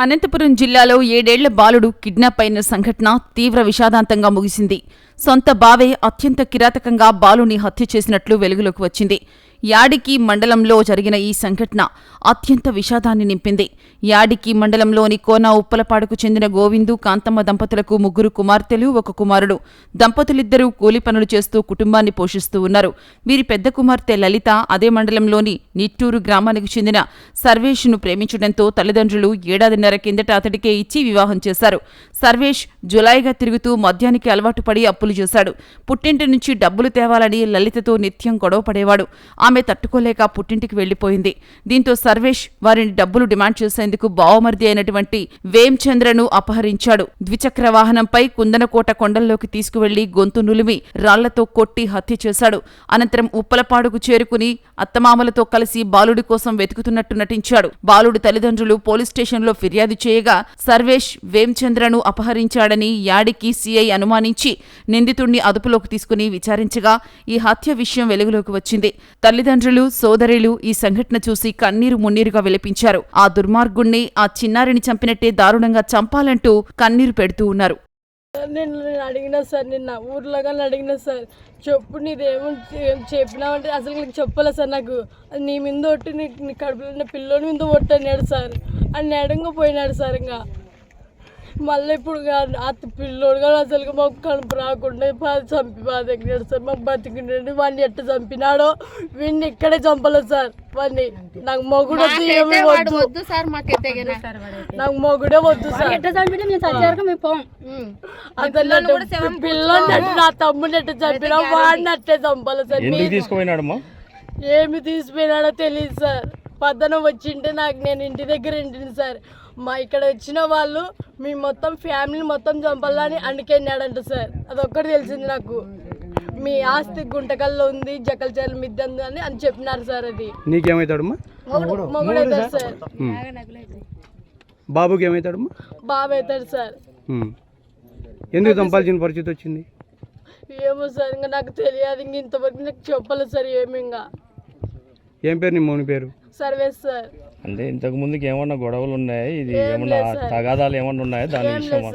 అనంతపురం జిల్లాలో 7 ఏళ్ల బాలుడు కిడ్నాప్ అయిన సంఘటన తీవ్ర విషాదాంతంగా ముగిసింది. సొంత బావే అత్యంత కిరాతకంగా బాలుని హత్య చేసినట్లు వెలుగులోకి వచ్చింది. యాడికి మండలంలో జరిగిన ఈ సంఘటన అత్యంత విషాదాన్ని నింపింది. యాడికి మండలంలోని కోన ఉప్పలపాడుకు చెందిన గోవిందు, కాంతమ్మ దంపతులకు 3 కుమార్తెలు, 1 కుమారుడు. దంపతులిద్దరూ కూలి పనులు చేస్తూ కుటుంబాన్ని పోషిస్తూ ఉన్నారు. వీరి పెద్ద కుమార్తె లలిత అదే మండలంలోని నిట్టూరు గ్రామానికి చెందిన సర్వేష్ను ప్రేమించడంతో తల్లిదండ్రులు ఏడాదిన్నర కిందట అతడికే ఇచ్చి వివాహం చేశారు. సర్వేష్ జులాయిగా తిరుగుతూ మద్యానికి అలవాటు పడి అప్పులు చేశాడు. పుట్టింటి నుంచి డబ్బులు తేవాలని లలితతో నిత్యం గొడవ పడేవాడు. ఆమె తట్టుకోలేక పుట్టింటికి వెళ్లిపోయింది. దీంతో సర్వేష్ వారిని డబ్బులు డిమాండ్ చేసేందుకు బావమర్ది అయినటువంటి వేంచంద్రను అపహరించాడు. ద్విచక్ర వాహనంపై కుందనకోట కొండల్లోకి తీసుకువెళ్లి గొంతు నులిమి రాళ్లతో కొట్టి హత్య చేశాడు. అనంతరం ఉప్పలపాడుకు చేరుకుని అత్తమామలతో కలిసి బాలుడి కోసం వెతుకుతున్నట్టు నటించాడు. బాలుడి తల్లిదండ్రులు పోలీస్ స్టేషన్లో ఫిర్యాదు చేయగా సర్వేష్ వేంచంద్రను అపహరించాడని యాడికి సీఐ అనుమానించి నిందితుడిని అదుపులోకి తీసుకుని విచారించగా ఈ హత్య విషయం వెలుగులోకి వచ్చింది. తల్లిదండ్రులు, సోదరులు ఈ సంఘటన చూసి కన్నీరు మున్నీరుగా విలపించారు. ఆ దుర్మార్గుణ్ణి, ఆ చిన్నారిని చంపినట్టే దారుణంగా చంపాలంటూ కన్నీరు పెడుతూ ఉన్నారు. నేను అడిగినా సార్, నిన్న ఊర్లో కానీ అడిగినా సార్, చెప్పు నీదేమో చెప్పినావంటే అసలు నీకు చెప్పలే సార్. నాకు నీ మీద ఒట్టి నీ కడుపులో ఉన్న పిల్లోని మీద ఒట్టి అన్నాడు సార్. అని అడంగా పోయినాడు సార్. ఇంకా మళ్ళీ ఇప్పుడు ఆ పిల్లోడు కానీ అసలు మాకు కడుపు రాకుండా చంపి బాధకినాడు సార్. మాకు బతికినాడు. వాడిని ఎట్ట చంపినాడో వీడిని ఇక్కడే చంపలేదు సార్. వాడిని నాకు మొగుడు వద్దు సార్, నాకు మొగుడే వద్దు సార్. పిల్లని అట్టు నా తమ్ముడిని ఎట్ట చంపినా వాడిని అట్టే చంపాలి సార్. ఏమి తీసిపోయినాడో తెలియదు సార్. పద్దన వచ్చింటే నాకు నేను ఇంటి దగ్గర ఇంటిని సార్. మా ఇక్కడ వచ్చిన వాళ్ళు మీ మొత్తం ఫ్యామిలీ మొత్తం చంపాలని అందుకెళ్ళాడంట సార్. అదొక్కటి తెలిసింది నాకు. మీ ఆస్తి గుంటకల్లో ఉంది, జకల్చర్ల మిద్ద అని చెప్పినారు సార్. అది నీకేమవుతాడు మొగుడు అవుతాడు సార్. బాబుకి ఏమవుతాడు? బాబు అవుతాడు సార్. ఎందుకు చంపాల్సిన పరిస్థితి వచ్చింది? ఏమో సార్, ఇంకా నాకు తెలియదు. ఇంక ఇంతవరకు నాకు చెప్పలేదు సార్ ఏమి. ఇంకా ఏం పేరు నీ మౌని పేరు? Surveys sir. అంటే ఇంతకు ముందుకు ఏమన్నా గొడవలు ఉన్నాయా? ఇది ఏమన్నా తగాదాలు ఏమన్నా ఉన్నాయా? దాని విషయం